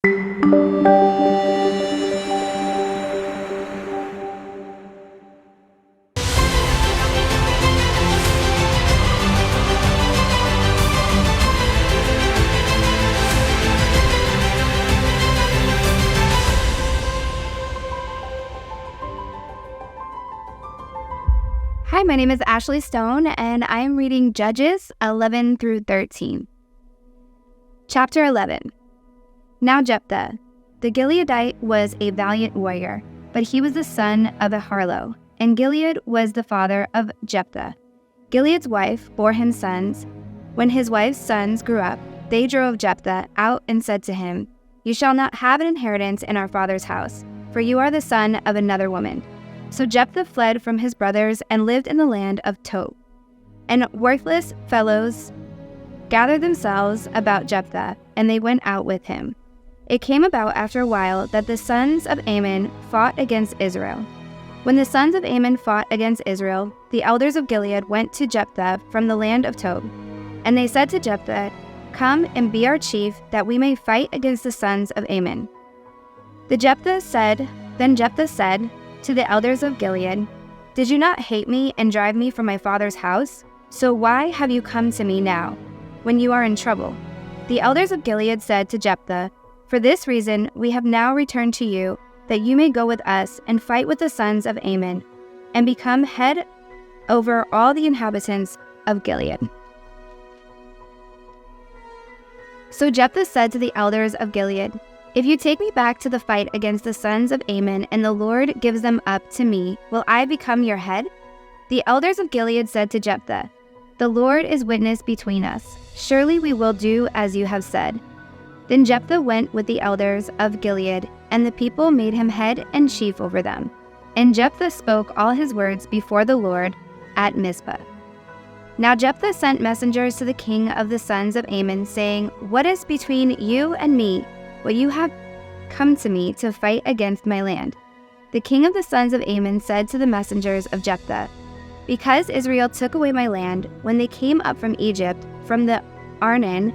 Hi, my name is Ashley Stone, and I am reading Judges 11 through 13. Chapter 11. Now Jephthah, the Gileadite, was a valiant warrior, but he was the son of a harlot, and Gilead was the father of Jephthah. Gilead's wife bore him sons. When his wife's sons grew up, they drove Jephthah out and said to him, "You shall not have an inheritance in our father's house, for you are the son of another woman." So Jephthah fled from his brothers and lived in the land of Tob. And worthless fellows gathered themselves about Jephthah, and they went out with him. It came about after a while that the sons of Ammon fought against Israel. When the sons of Ammon fought against Israel, the elders of Gilead went to Jephthah from the land of Tob. And they said to Jephthah, "Come and be our chief, that we may fight against the sons of Ammon." Then Jephthah said to the elders of Gilead, "Did you not hate me and drive me from my father's house? So why have you come to me now, when you are in trouble?" The elders of Gilead said to Jephthah, "For this reason we have now returned to you, that you may go with us and fight with the sons of Ammon, and become head over all the inhabitants of Gilead." So Jephthah said to the elders of Gilead, "If you take me back to the fight against the sons of Ammon, and the Lord gives them up to me, will I become your head?" The elders of Gilead said to Jephthah, "The Lord is witness between us. Surely we will do as you have said." Then Jephthah went with the elders of Gilead, and the people made him head and chief over them. And Jephthah spoke all his words before the Lord at Mizpah. Now Jephthah sent messengers to the king of the sons of Ammon, saying, "What is between you and me? Will you have come to me to fight against my land?" The king of the sons of Ammon said to the messengers of Jephthah, "Because Israel took away my land when they came up from Egypt, from the Arnon,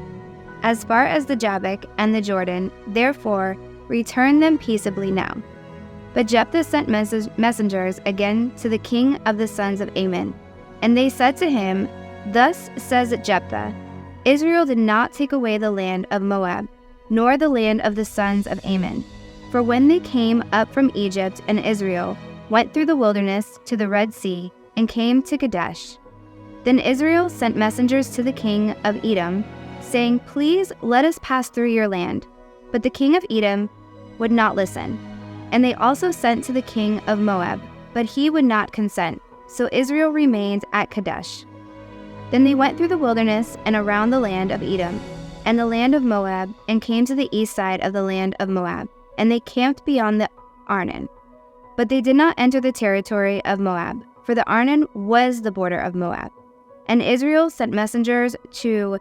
as far as the Jabbok and the Jordan, therefore return them peaceably now." But Jephthah sent messengers again to the king of the sons of Ammon, and they said to him, "Thus says Jephthah, Israel did not take away the land of Moab, nor the land of the sons of Ammon. For when they came up from Egypt, and Israel went through the wilderness to the Red Sea, and came to Kadesh. Then Israel sent messengers to the king of Edom, saying, "Please let us pass through your land." But the king of Edom would not listen. And they also sent to the king of Moab, but he would not consent. So Israel remained at Kadesh. Then they went through the wilderness and around the land of Edom, and the land of Moab, and came to the east side of the land of Moab, and they camped beyond the Arnon. But they did not enter the territory of Moab, for the Arnon was the border of Moab. And Israel sent messengers to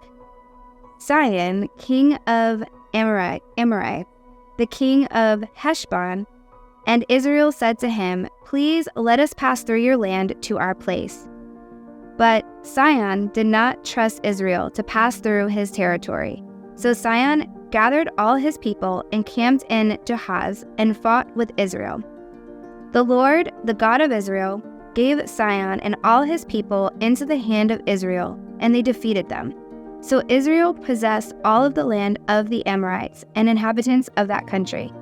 Sihon, king of Amorite, the king of Heshbon, and Israel said to him, "Please let us pass through your land to our place." But Sihon did not trust Israel to pass through his territory. So Sihon gathered all his people and camped in Jahaz and fought with Israel. The Lord, the God of Israel, gave Sihon and all his people into the hand of Israel, and they defeated them. So Israel possessed all of the land of the Amorites and inhabitants of that country.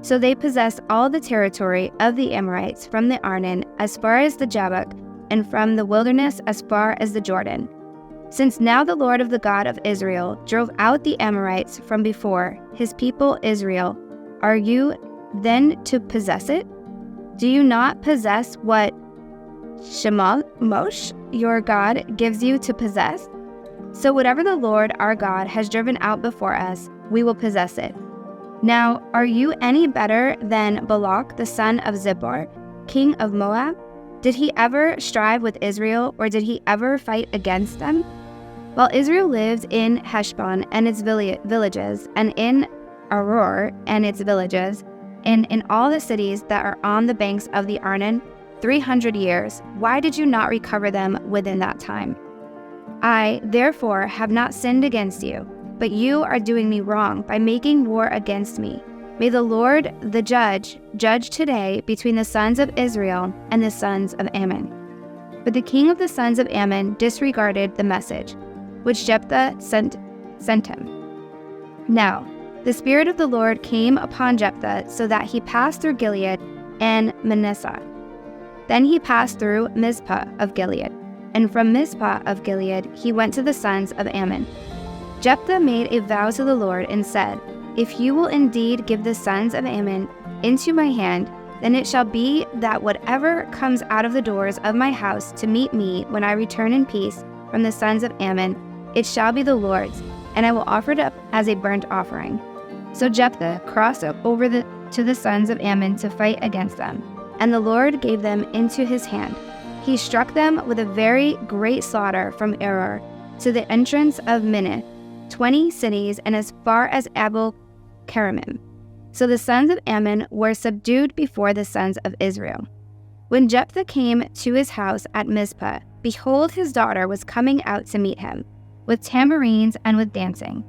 So they possessed all the territory of the Amorites from the Arnon as far as the Jabbok, and from the wilderness as far as the Jordan. Since now the Lord of the God of Israel drove out the Amorites from before his people Israel, are you then to possess it? Do you not possess what Shemosh, your God, gives you to possess? So whatever the Lord our God has driven out before us, we will possess it. Now, are you any better than Balak the son of Zippor, king of Moab? Did he ever strive with Israel, or did he ever fight against them? While Israel lived in Heshbon and its villages, and in Aroer and its villages, and in all the cities that are on the banks of the Arnon, 300 years, why did you not recover them within that time? I, therefore, have not sinned against you. but you are doing me wrong by making war against me. May the Lord, the judge today between the sons of Israel and the sons of Ammon." But the king of the sons of Ammon disregarded the message which Jephthah sent him. Now, the Spirit of the Lord came upon Jephthah so that he passed through Gilead and Manasseh. Then he passed through Mizpah of Gilead, and from Mizpah of Gilead he went to the sons of Ammon. Jephthah made a vow to the Lord and said, "If you will indeed give the sons of Ammon into my hand, then it shall be that whatever comes out of the doors of my house to meet me when I return in peace from the sons of Ammon, it shall be the Lord's, and I will offer it up as a burnt offering." So Jephthah crossed over to the sons of Ammon to fight against them, and the Lord gave them into his hand. He struck them with a very great slaughter from Aroer to the entrance of Minnith, 20 cities, and as far as Abel-keramim. So the sons of Ammon were subdued before the sons of Israel. When Jephthah came to his house at Mizpah, behold, his daughter was coming out to meet him, with tambourines and with dancing.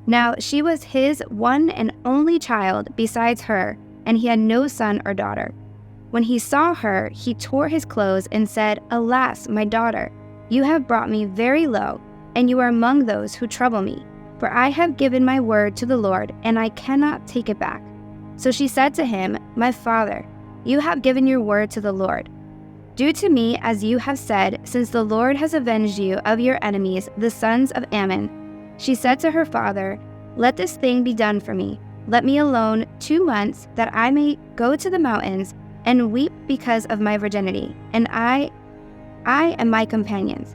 Now she was his one and only child besides her, and he had no son or daughter. When he saw her, he tore his clothes and said, "Alas, my daughter, you have brought me very low, and you are among those who trouble me. For I have given my word to the Lord, and I cannot take it back." So she said to him, "My father, you have given your word to the Lord. Do to me as you have said, since the Lord has avenged you of your enemies, the sons of Ammon." She said to her father, "Let this thing be done for me. Let me alone 2 months, that I may go to the mountains and weep because of my virginity, and I and my companions."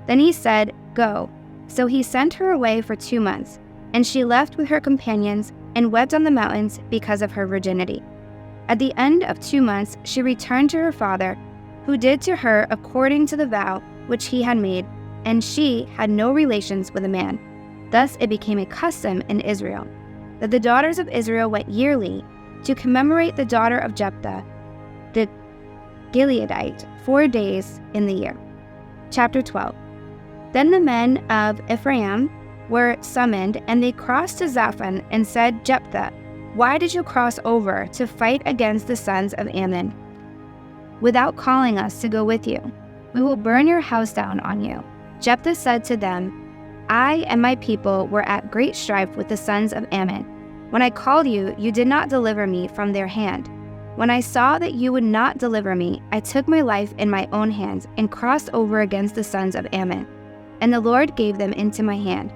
Then he said, "Go." So he sent her away for 2 months, and she left with her companions and wept on the mountains because of her virginity. At the end of 2 months, she returned to her father, who did to her according to the vow which he had made, and she had no relations with a man. Thus it became a custom in Israel, that the daughters of Israel went yearly to commemorate the daughter of Jephthah, the Gileadite, 4 days in the year. Chapter 12. Then the men of Ephraim were summoned, and they crossed to Zaphon and said, "Jephthah, why did you cross over to fight against the sons of Ammon without calling us to go with you? We will burn your house down on you." Jephthah said to them, "I and my people were at great strife with the sons of Ammon. When I called you, you did not deliver me from their hand. When I saw that you would not deliver me, I took my life in my own hands and crossed over against the sons of Ammon, and the Lord gave them into my hand.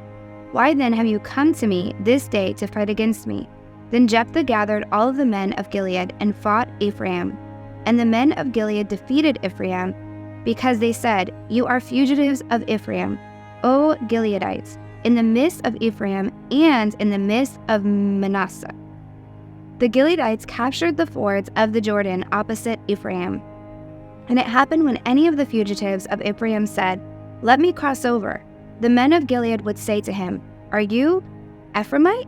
Why then have you come to me this day to fight against me?" Then Jephthah gathered all of the men of Gilead and fought Ephraim. And the men of Gilead defeated Ephraim, because they said, "You are fugitives of Ephraim, O Gileadites, in the midst of Ephraim and in the midst of Manasseh." The Gileadites captured the fords of the Jordan opposite Ephraim. And it happened when any of the fugitives of Ephraim said, "Let me cross over," the men of Gilead would say to him, "Are you Ephraimite?"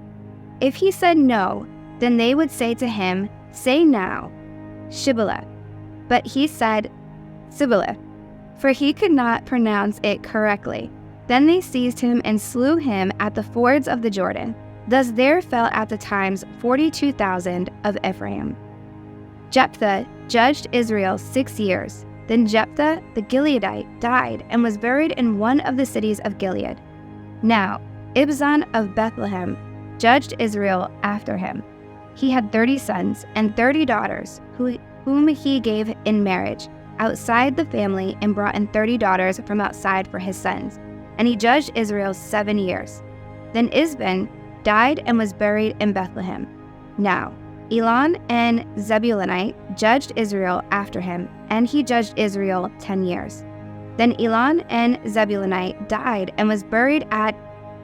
If he said no, then they would say to him, "Say now, Shibboleth." But he said, "Sibboleth," for he could not pronounce it correctly. Then they seized him and slew him at the fords of the Jordan. Thus there fell at the times 42,000 of Ephraim. Jephthah judged Israel 6 years. Then Jephthah the Gileadite died and was buried in one of the cities of Gilead. Now Ibzan of Bethlehem judged Israel after him. He had 30 sons and 30 daughters, whom he gave in marriage outside the family, and brought in 30 daughters from outside for his sons. And he judged Israel 7 years. Then Ibzan died and was buried in Bethlehem. Now Elon and Zebulunite judged Israel after him, and he judged Israel 10 years. Then Elon and Zebulunite died and was buried at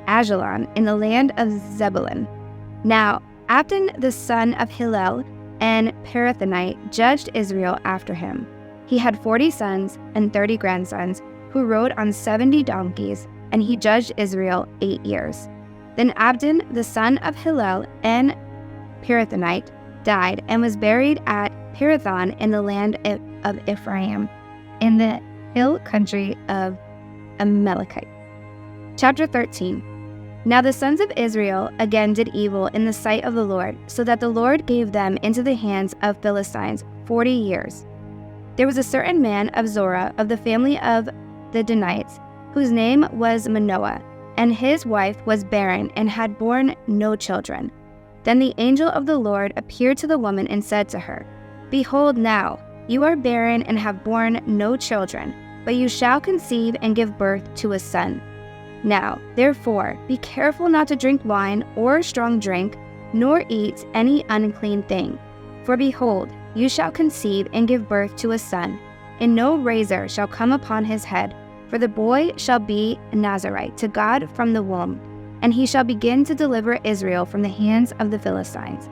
Ajalon in the land of Zebulun. Now Abdon the son of Hillel and Pirathonite judged Israel after him. He had 40 sons and 30 grandsons who rode on 70 donkeys, and he judged Israel 8 years. Then Abdon the son of Hillel and Pirathonite died and was buried at Pirathon in the land of Ephraim, in the hill country of Amalekite. Chapter 13. Now the sons of Israel again did evil in the sight of the Lord, so that the Lord gave them into the hands of Philistines 40 years. There was a certain man of Zorah of the family of the Danites, whose name was Manoah, and his wife was barren and had borne no children. Then the angel of the Lord appeared to the woman and said to her, Behold now, you are barren and have borne no children, but you shall conceive and give birth to a son. Now, therefore, be careful not to drink wine or strong drink, nor eat any unclean thing. For behold, you shall conceive and give birth to a son, and no razor shall come upon his head, for the boy shall be a Nazarite to God from the womb, and he shall begin to deliver Israel from the hands of the Philistines.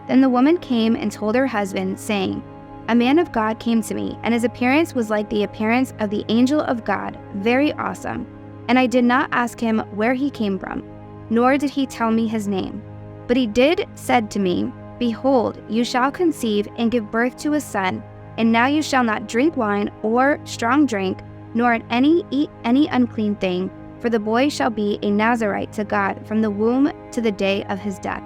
Then the woman came and told her husband, saying, A man of God came to me, and his appearance was like the appearance of the angel of God, very awesome. And I did not ask him where he came from, nor did he tell me his name. But he said to me, Behold, you shall conceive and give birth to a son, and now you shall not drink wine or strong drink, nor eat any unclean thing, for the boy shall be a Nazarite to God from the womb to the day of his death.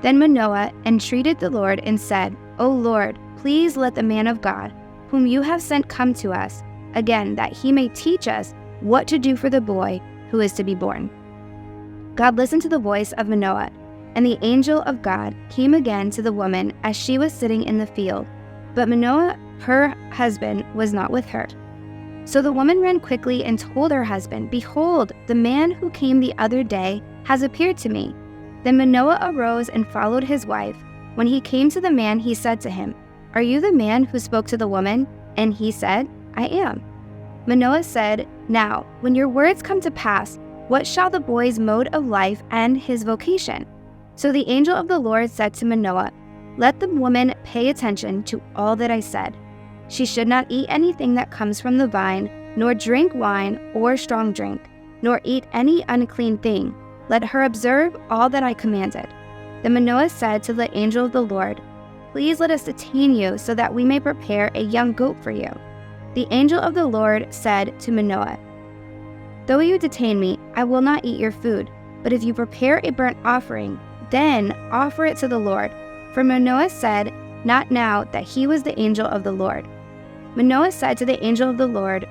Then Manoah entreated the Lord and said, O Lord, please let the man of God, whom you have sent, come to us, again, that he may teach us what to do for the boy who is to be born. God listened to the voice of Manoah, and the angel of God came again to the woman as she was sitting in the field. But Manoah, her husband, was not with her. So the woman ran quickly and told her husband, Behold, the man who came the other day has appeared to me. Then Manoah arose and followed his wife. When he came to the man, he said to him, Are you the man who spoke to the woman? And he said, I am. Manoah said, Now, when your words come to pass, what shall the boy's mode of life and his vocation? So the angel of the Lord said to Manoah, Let the woman pay attention to all that I said. She should not eat anything that comes from the vine, nor drink wine or strong drink, nor eat any unclean thing. Let her observe all that I commanded. Then Manoah said to the angel of the Lord, Please let us detain you so that we may prepare a young goat for you. The angel of the Lord said to Manoah, Though you detain me, I will not eat your food, but if you prepare a burnt offering, then offer it to the Lord. For Manoah said, Not now that he was the angel of the Lord. Manoah said to the angel of the Lord,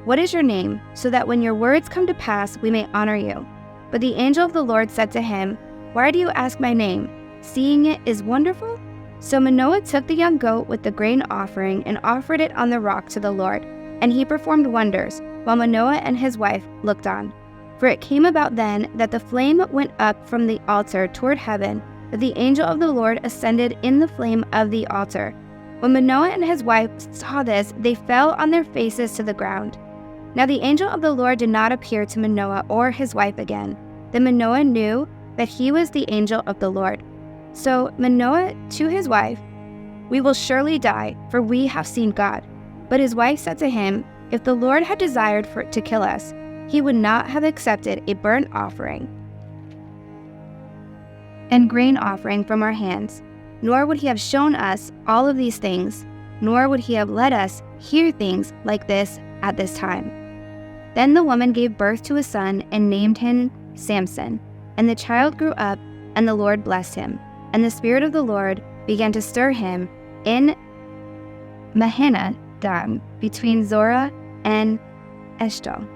What is your name, so that when your words come to pass, we may honor you? But the angel of the Lord said to him, Why do you ask my name, seeing it is wonderful? So Manoah took the young goat with the grain offering and offered it on the rock to the Lord, and he performed wonders, while Manoah and his wife looked on. For it came about then that the flame went up from the altar toward heaven, that the angel of the Lord ascended in the flame of the altar. When Manoah and his wife saw this, they fell on their faces to the ground. Now the angel of the Lord did not appear to Manoah or his wife again. Then Manoah knew that he was the angel of the Lord. So Manoah to his wife, We will surely die, for we have seen God. But his wife said to him, If the Lord had desired to kill us, he would not have accepted a burnt offering and grain offering from our hands, nor would he have shown us all of these things, nor would he have let us hear things like this at this time. Then the woman gave birth to a son and named him Samson. And the child grew up, and the Lord blessed him. And the Spirit of the Lord began to stir him in Mahanaim, between Zorah and Eshtaol.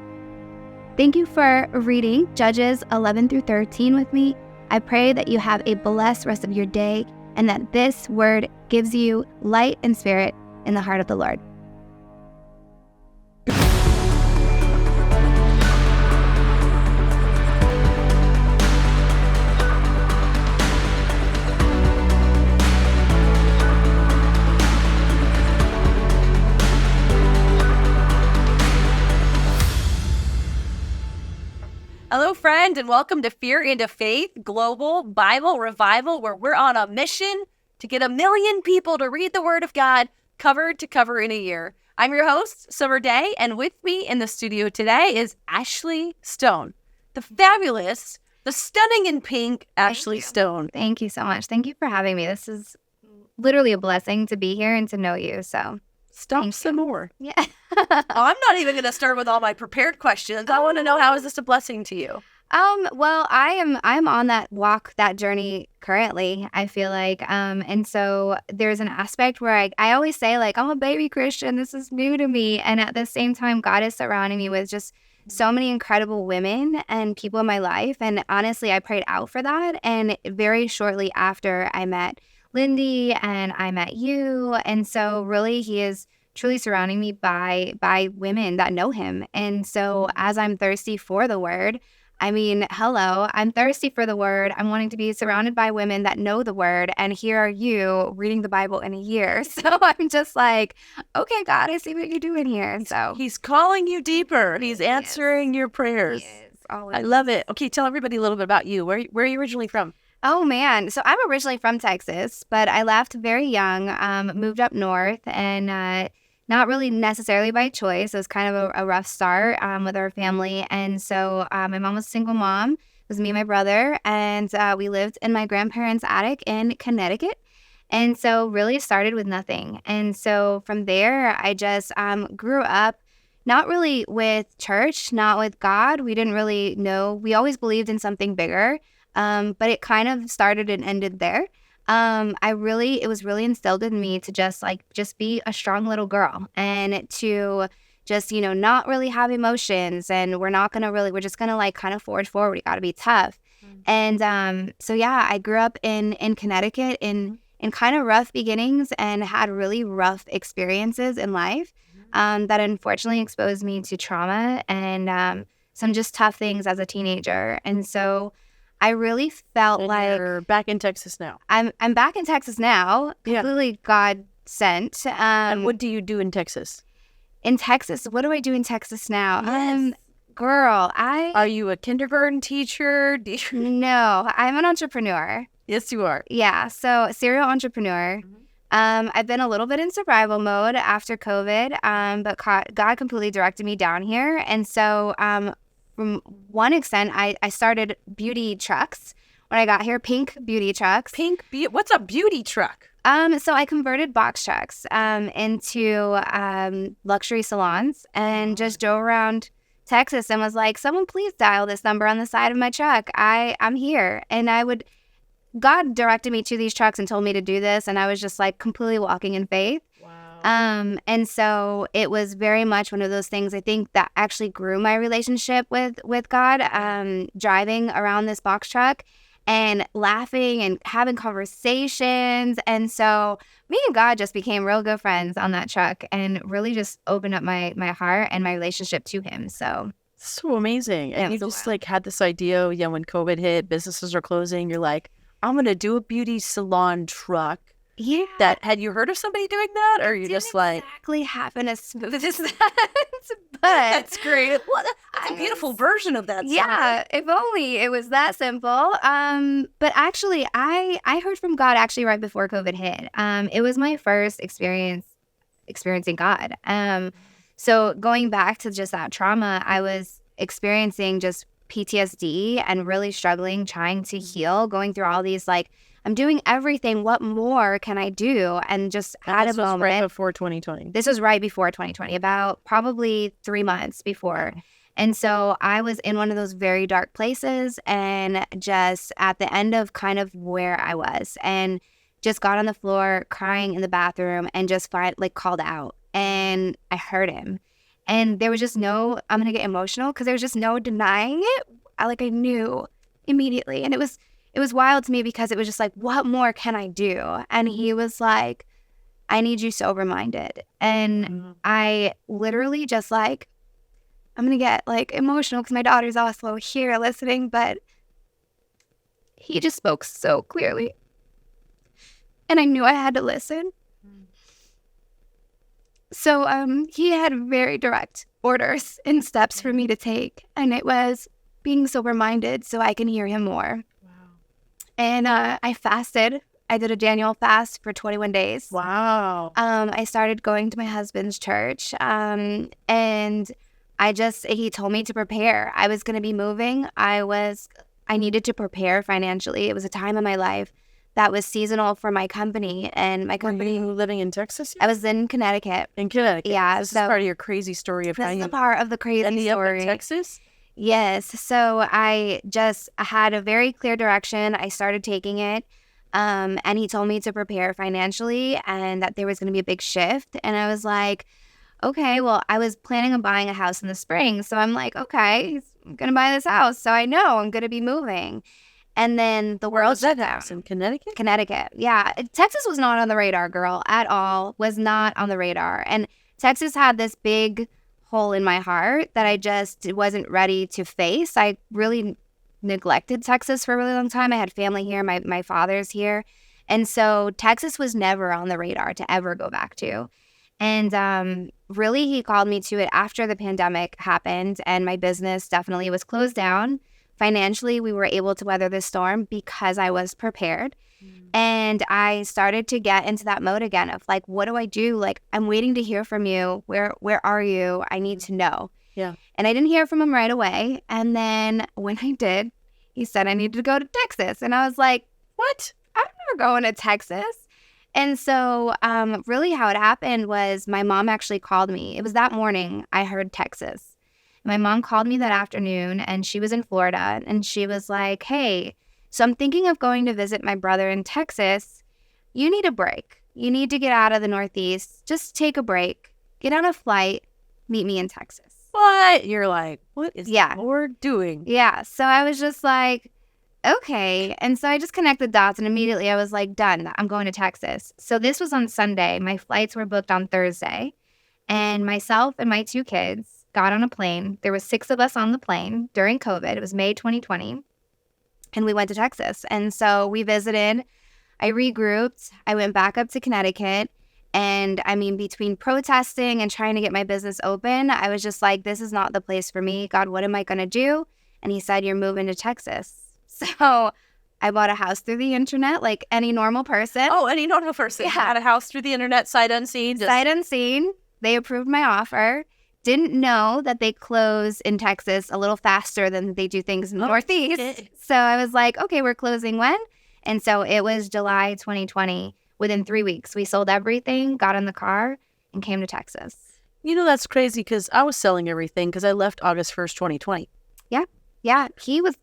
Thank you for reading Judges 11 through 13 with me. I pray that you have a blessed rest of your day and that this word gives you light and spirit in the heart of the Lord. Hello, friend, and welcome to Fear into Faith Global Bible Revival, where we're on a mission to get 1 million people to read the Word of God cover to cover in a year. I'm your host, Summer Day, and with me in the studio today is Ashley Stone, the fabulous, the stunning in pink Ashley Stone. Thank you so much. Thank you for having me. This is literally a blessing to be here and to know you. So Stop some more. Yeah. I'm not even going to start with all my prepared questions. I want to know, how is this a blessing to you? Well, I'm on that walk, that journey currently, I feel like. And so there's an aspect where I always say, like, I'm a baby Christian, this is new to me. And at the same time, God is surrounding me with just so many incredible women and people in my life. And honestly, I prayed out for that. And very shortly after, I met Lindy and I met you. And so really he is truly surrounding me by women that know him. And so as I'm thirsty for the word, I mean, hello, I'm thirsty for the word. I'm wanting to be surrounded by women that know the word. And here are you reading the Bible in a year. So I'm just like, okay, God, I see what you're doing here. So He's calling you deeper. He's answering your prayers. always. I love it. Okay, tell everybody a little bit about you. Where are you originally from? Oh, man. So I'm originally from Texas, but I left very young, moved up north, and not really necessarily by choice. It was kind of a rough start with our family. And so my mom was a single mom. It was me and my brother. And we lived in my grandparents' attic in Connecticut. And so really started with nothing. And so from there, I just grew up not really with church, not with God. We didn't really know. We always believed in something bigger. But it kind of started and ended there. It was really instilled in me to just be a strong little girl and to just, not really have emotions, and we're just gonna like kind of forge forward. We gotta be tough. And so yeah, I grew up in Connecticut in kind of rough beginnings and had really rough experiences in life, that unfortunately exposed me to trauma and some just tough things as a teenager. And so I really felt like you're back in Texas now. I'm back in Texas now, Yeah. completely God sent. And what do you do in Texas? In Texas, what do I do in Texas now? Yes. Girl, Are you a kindergarten teacher? No, I'm an entrepreneur. Yes, you are. Yeah, so serial entrepreneur. I've been a little bit in survival mode after COVID, but God completely directed me down here. And so from one extent, I started beauty trucks when I got here, pink beauty trucks. What's a beauty truck? So I converted box trucks into luxury salons and just drove around Texas and was like, someone please dial this number on the side of my truck. I'm here. And God directed me to these trucks and told me to do this. And I was just like completely walking in faith. And so it was very much one of those things, I think, that actually grew my relationship with God, driving around this box truck and laughing and having conversations. And so me and God just became real good friends on that truck and really just opened up my heart and my relationship to him. So amazing. And you just like had this idea, when COVID hit, businesses are closing, you're like, I'm going to do a beauty salon truck. Yeah. Had you heard of somebody doing that, or you just like exactly happen as smooth as that? But that's great. Well, that's a beautiful version of that song. Yeah, if only it was that simple. But actually, I heard from God actually right before COVID hit. It was my first experiencing God. So going back to just that trauma, I was experiencing just PTSD and really struggling, trying to heal, going through all these like, I'm doing everything. What more can I do? And just at a moment. Right before 2020. This was right before 2020, about probably 3 months before. And so I was in one of those very dark places and just at the end of kind of where I was and just got on the floor crying in the bathroom and just called out. And I heard him. And there was just no, I'm going to get emotional because there was just no denying it. I knew immediately. And it was wild to me because it was just like, what more can I do? And he was like, I need you sober-minded. And I literally just I'm going to get emotional because my daughter's also here listening, but he just spoke so clearly. And I knew I had to listen. So he had very direct orders and steps for me to take. And it was being sober-minded so I can hear him more. And I fasted. I did a Daniel fast for 21 days. Wow. I started going to my husband's church. And he told me to prepare. I was going to be moving. I needed to prepare financially. It was a time in my life that was seasonal for my company. And my company. Were you living in Texas? I was in Connecticut. In Connecticut. Yeah. This is part of your crazy story of this is a part of the crazy story. Up in Texas? Yes. So I just had a very clear direction. I started taking it. And he told me to prepare financially and that there was going to be a big shift. And I was like, okay, well, I was planning on buying a house in the spring. So I'm like, okay, I'm going to buy this house. So I know I'm going to be moving. And then the world shut down. In Connecticut? Connecticut. Yeah. Texas was not on the radar, girl, at all. Was not on the radar. And Texas had this big hole in my heart that I just wasn't ready to face. I really neglected Texas for a really long time. I had family here. My father's here. And so Texas was never on the radar to ever go back to. And really, he called me to it after the pandemic happened and my business definitely was closed down. Financially, we were able to weather this storm because I was prepared. And I started to get into that mode again of like, what do I do? Like, I'm waiting to hear from you. Where are you? I need to know. Yeah. And I didn't hear from him right away. And then when I did, he said I needed to go to Texas. And I was like, what? I'm never going to Texas. And so really how it happened was my mom actually called me. It was that morning I heard Texas. My mom called me that afternoon and she was in Florida and she was like, hey, so I'm thinking of going to visit my brother in Texas. You need a break. You need to get out of the Northeast. Just take a break. Get on a flight. Meet me in Texas. What? You're like, what is the Lord doing? Yeah. So I was just like, okay. And so I just connected dots and immediately I was like, done. I'm going to Texas. So this was on Sunday. My flights were booked on Thursday. And myself and my 2 kids got on a plane. There was 6 of us on the plane during COVID. It was May 2020. And we went to Texas. And so we visited. I regrouped. I went back up to Connecticut. And I mean, between protesting and trying to get my business open, I was just like, this is not the place for me. God, what am I going to do? And he said, you're moving to Texas. So I bought a house through the internet like any normal person. Oh, any normal person. Yeah. Had a house through the internet, sight unseen. Sight unseen. They approved my offer. Didn't know that they close in Texas a little faster than they do things in the Northeast. Shit. So I was like, okay, we're closing when? And so it was July 2020. Within 3 weeks, we sold everything, got in the car, and came to Texas. You know, that's crazy because I was selling everything because I left August 1st, 2020. Yeah. He was.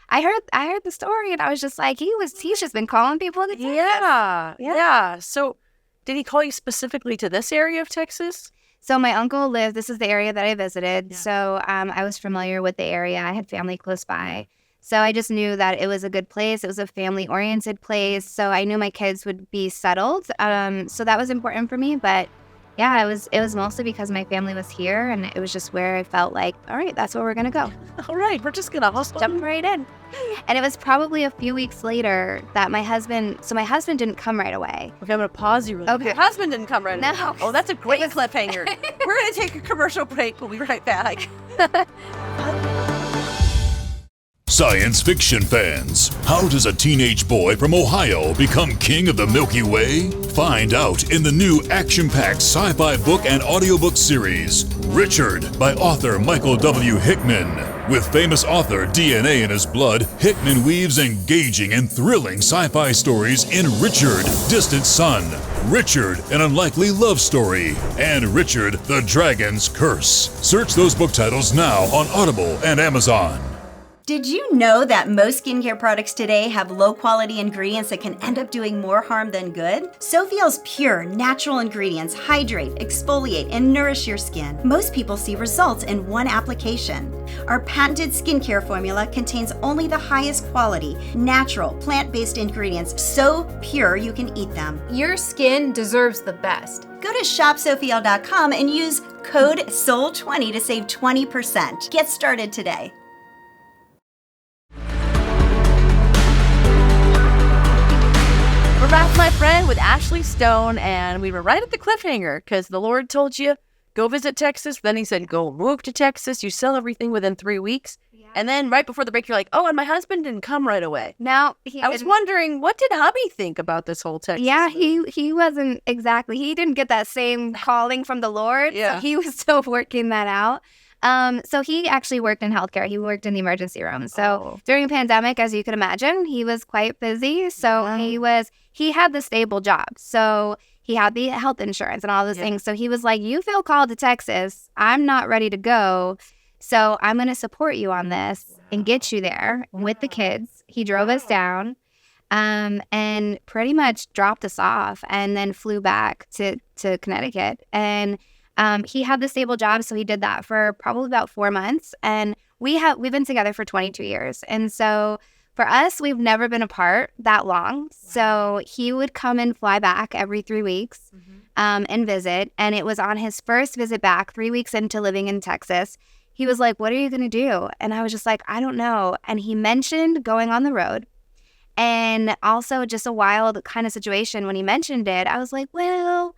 I heard the story, and I was just like, he's just been calling people to Texas. Yeah. So did he call you specifically to this area of Texas? So my uncle lived. This is the area that I visited. Yeah. So I was familiar with the area. I had family close by. So I just knew that it was a good place. It was a family-oriented place. So I knew my kids would be settled. So that was important for me. But yeah, it was mostly because my family was here, and it was just where I felt like, all right, that's where we're gonna go. All right, we're just gonna hustle. Jump right in. And it was probably a few weeks later that my husband didn't come right away. Okay, I'm gonna pause you. Okay. Your husband didn't come right away. No. Oh, that's a great cliffhanger. We're gonna take a commercial break. We'll be right back. Science fiction fans, how does a teenage boy from Ohio become king of the Milky Way? Find out in the new action-packed sci-fi book and audiobook series, Richard, by author Michael W. Hickman. With famous author DNA in his blood, Hickman weaves engaging and thrilling sci-fi stories in Richard, Distant Sun, Richard, an unlikely love story, and Richard, the Dragon's Curse. Search those book titles now on Audible and Amazon. Did you know that most skincare products today have low-quality ingredients that can end up doing more harm than good? Sofiel's pure, natural ingredients hydrate, exfoliate, and nourish your skin. Most people see results in one application. Our patented skincare formula contains only the highest quality, natural, plant-based ingredients, so pure you can eat them. Your skin deserves the best. Go to shopsofiel.com and use code SOUL20 to save 20%. Get started today. We're back, my friend, with Ashley Stone, and we were right at the cliffhanger because the Lord told you, go visit Texas. Then he said, go move to Texas. You sell everything within 3 weeks. Yeah. And then right before the break, you're like, oh, and my husband didn't come right away. No. I was wondering, what did hubby think about this whole Texas Yeah, thing? he wasn't exactly. He didn't get that same calling from the Lord. Yeah. So he was still working that out. So he actually worked in healthcare. He worked in the emergency room. So during a pandemic, as you could imagine, he was quite busy. So he had the stable job. So he had the health insurance and all those things. So he was like, you feel called to Texas. I'm not ready to go. So I'm going to support you on this and get you there with the kids. He drove us down and pretty much dropped us off and then flew back to Connecticut. And he had the stable job, so he did that for probably about 4 months. And we've been together for 22 years. And so for us, we've never been apart that long. So he would come and fly back every 3 weeks and visit. And it was on his first visit back, 3 weeks into living in Texas. He was like, "What are you going to do?" And I was just like, "I don't know." And he mentioned going on the road. And also just a wild kind of situation when he mentioned it. I was like, well,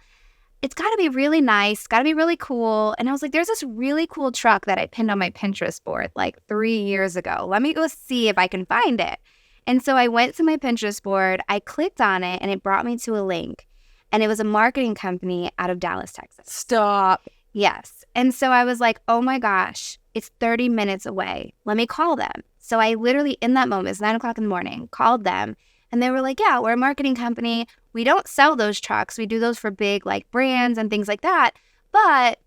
it's got to be really nice, got to be really cool. And I was like, there's this really cool truck that I pinned on my Pinterest board like 3 years ago. Let me go see if I can find it. And so I went to my Pinterest board, I clicked on it, and it brought me to a link. And it was a marketing company out of Dallas, Texas. Stop. Yes. And so I was like, oh my gosh, it's 30 minutes away. Let me call them. So I literally, in that moment, it's 9 o'clock in the morning, called them. And they were like, yeah, we're a marketing company. We don't sell those trucks. We do those for big like brands and things like that. But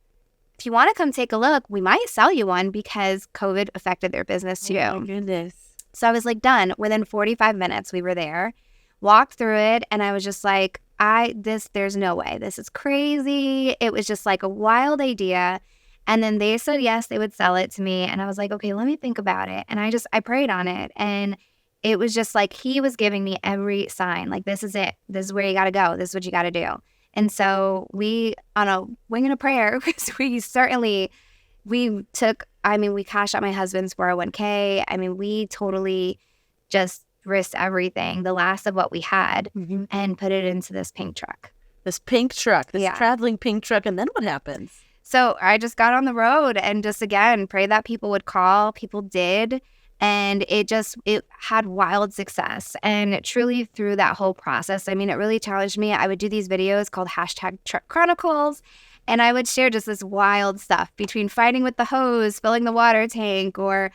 if you want to come take a look, we might sell you one because COVID affected their business too. Oh my goodness. So I was like, done. Within 45 minutes, we were there, walked through it. And I was just like, there's no way. This is crazy. It was just like a wild idea. And then they said, yes, they would sell it to me. And I was like, okay, let me think about it. And I prayed on it. And it was just like, he was giving me every sign. Like, this is it. This is where you got to go. This is what you got to do. And so we, on a wing and a prayer, we cashed out my husband's 401k. I mean, we totally just risked everything, the last of what we had, and put it into this pink truck. This traveling pink truck. And then what happens? So I just got on the road and just, again, prayed that people would call. People did. And it had wild success. And truly through that whole process, I mean, it really challenged me. I would do these videos called #TruckChronicles. And I would share just this wild stuff between fighting with the hose, filling the water tank, or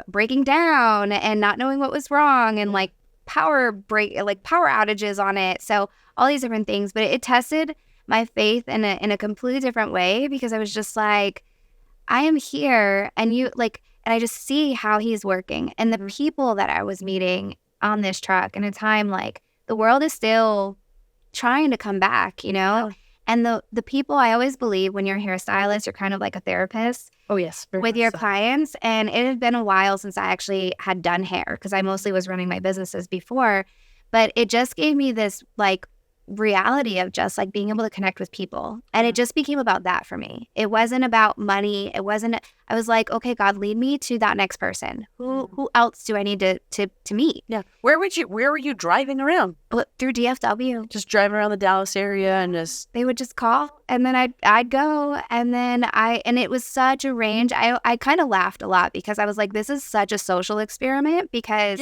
breaking down and not knowing what was wrong, and like power outages on it. So all these different things. But it tested my faith in a completely different way, because I was just like, I am here, and and I just see how he's working, and the people that I was meeting on this truck in a time like the world is still trying to come back, and the people, I always believe when you're a hairstylist, you're kind of like a therapist. Oh, yes. With your clients. And it had been a while since I actually had done hair, because I mostly was running my businesses before, but it just gave me this like reality of just like being able to connect with people. And it just became about that for me. It wasn't about money. I was like, okay, God, lead me to that next person. Who else do I need to meet? Yeah. Where were you driving around? Through DFW. Just driving around the Dallas area and just... They would just call, and then I'd go, and then and it was such a range. I kind of laughed a lot, because I was like, this is such a social experiment, because,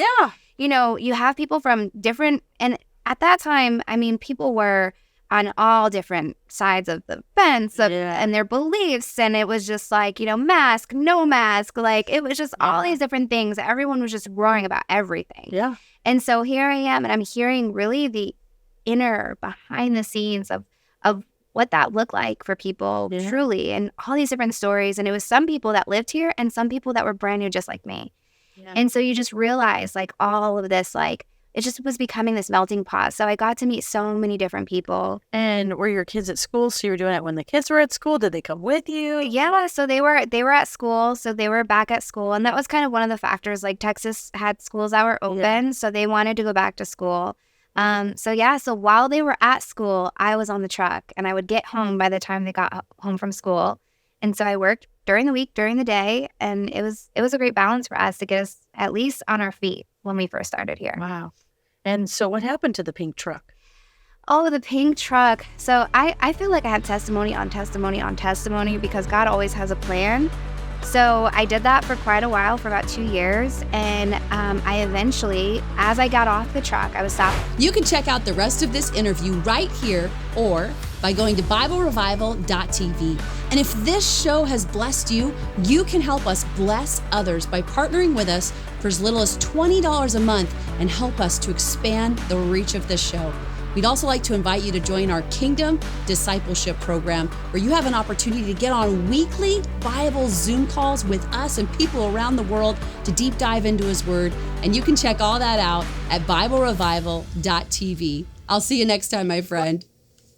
you have people from different, and at that time, I mean, people were on all different sides of the fence and their beliefs. And it was just like, mask, no mask. Like, it was just all these different things. Everyone was just roaring about everything. Yeah. And so here I am, and I'm hearing really the inner behind the scenes of what that looked like for people, truly, and all these different stories. And it was some people that lived here and some people that were brand new, just like me. Yeah. And so you just realize like all of this, like, it just was becoming this melting pot. So I got to meet so many different people. And were your kids at school? So you were doing it when the kids were at school? Did they come with you? Yeah, so they were at school. So they were back at school. And that was kind of one of the factors. Like, Texas had schools that were open. So they wanted to go back to school. So while they were at school, I was on the truck. And I would get home by the time they got home from school. And so I worked during the week, during the day. And it was a great balance for us to get us at least on our feet when we first started here. Wow. And so what happened to the pink truck? Oh, the pink truck. So I feel like I have testimony on testimony on testimony, because God always has a plan. So I did that for quite a while, for about 2 years. And I eventually, as I got off the truck, I was stopped. You can check out the rest of this interview right here, or by going to BibleRevival.tv. And if this show has blessed you, you can help us bless others by partnering with us for as little as $20 a month and help us to expand the reach of this show. We'd also like to invite you to join our Kingdom Discipleship Program, where you have an opportunity to get on weekly Bible Zoom calls with us and people around the world to deep dive into His Word. And you can check all that out at BibleRevival.tv. I'll see you next time, my friend.